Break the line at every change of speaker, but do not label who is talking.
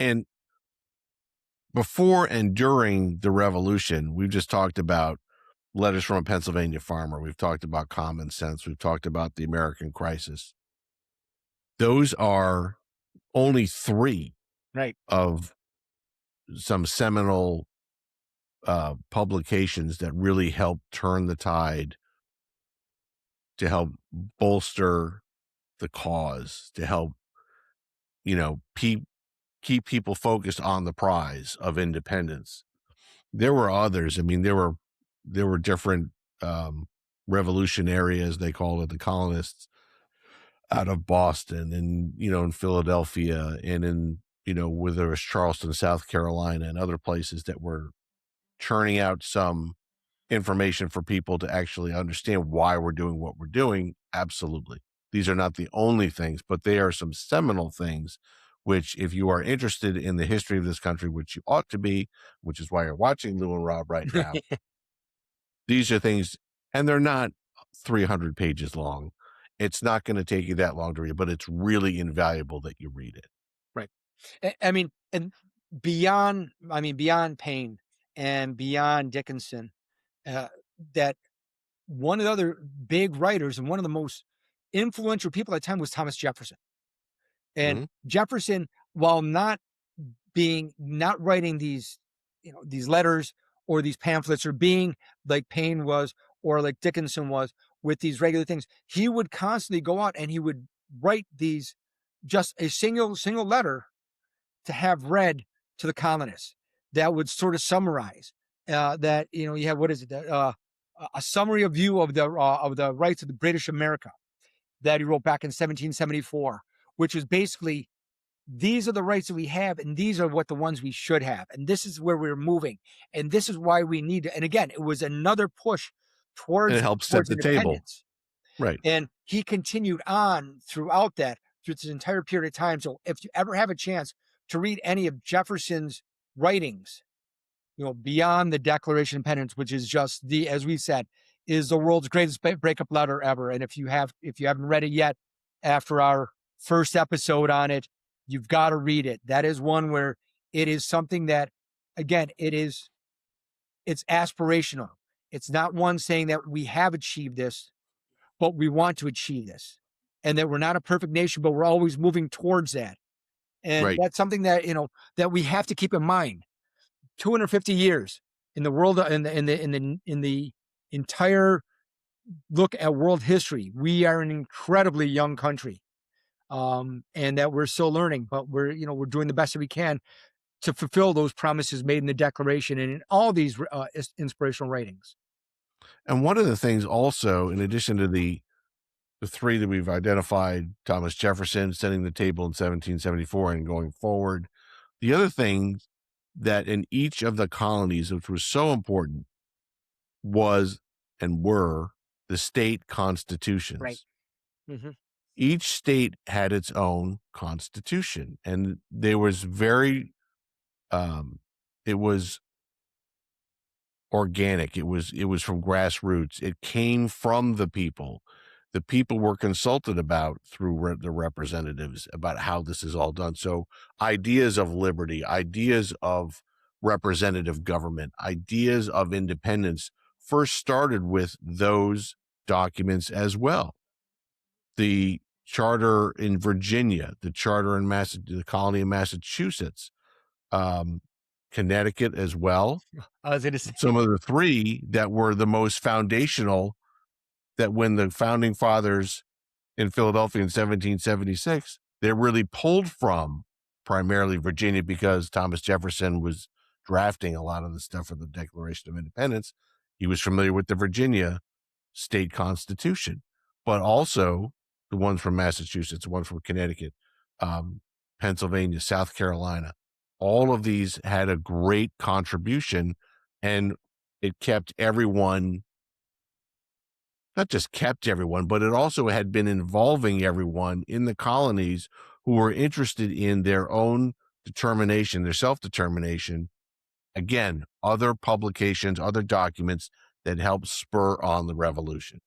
And before and during the Revolution, we've just talked about Letters from a Pennsylvania Farmer. We've talked about Common Sense. We've talked about the American Crisis. Those are only three
Right.
of some seminal publications that really helped turn the tide, to help bolster the cause, to help, keep people focused on the prize of independence. There were others. I mean, there were different revolutionary, as they called it, the colonists out of Boston and, in Philadelphia and in, whether it was Charleston, South Carolina, and other places that were churning out some information for people to actually understand why we're doing what we're doing. Absolutely. These are not the only things, but they are some seminal things, which if you are interested in the history of this country, which you ought to be, which is why you're watching Lou and Rob right now, these are things, and they're not 300 pages long. It's not going to take you that long to read, but it's really invaluable that you read it.
Right. I mean, and beyond Paine and beyond Dickinson, that one of the other big writers and one of the most influential people at the time was Thomas Jefferson. And Jefferson, while not writing these, these letters or these pamphlets, or being like Paine was or like Dickinson was with these regular things, he would constantly go out and he would write these, just a single letter to have read to the colonists that would sort of summarize that, you have, what is it, a summary of view of the rights of the British America that he wrote back in 1774, which is basically, these are the rights that we have, and these are what the ones we should have, and this is where we're moving, and this is why we need to. And again, it was another push towards,
and it helps set the table. Right.
And he continued on throughout through this entire period of time. So if you ever have a chance to read any of Jefferson's writings, beyond the Declaration of Independence, which is just as we said, is the world's greatest breakup letter ever. And if you haven't read it yet, after our first episode on it, you've got to read it. That is one where it is something that, again, it's aspirational. It's not one saying that we have achieved this, but we want to achieve this, and that we're not a perfect nation, but we're always moving towards that. And
right.
That's something that, that we have to keep in mind. 250 years in the world, in the entire look at world history, we are an incredibly young country, and that we're still learning, but we're doing the best that we can to fulfill those promises made in the Declaration and in all these inspirational writings.
And one of the things also, in addition to the three that we've identified, Thomas Jefferson setting the table in 1774 and going forward, the other thing that in each of the colonies, which was so important, was and were the state constitutions.
Right. Mm-hmm.
Each state had its own constitution, and there was it was organic. It was from grassroots. It came from the people. The people were consulted about through the representatives about how this is all done. So ideas of liberty, ideas of representative government, ideas of independence first started with those documents as well. The charter in Virginia, the charter in the colony of Massachusetts, Connecticut as well.
I was going to say
some of the three that were the most foundational, that when the founding fathers in Philadelphia in 1776, they really pulled from primarily Virginia, because Thomas Jefferson was drafting a lot of the stuff for the Declaration of Independence. He was familiar with the Virginia state constitution, but also the ones from Massachusetts, the ones from Connecticut, Pennsylvania, South Carolina. All of these had a great contribution, and it kept everyone, not just kept everyone, but it also had been involving everyone in the colonies who were interested in their own determination, their self-determination. Again, other publications, other documents that helped spur on the revolution.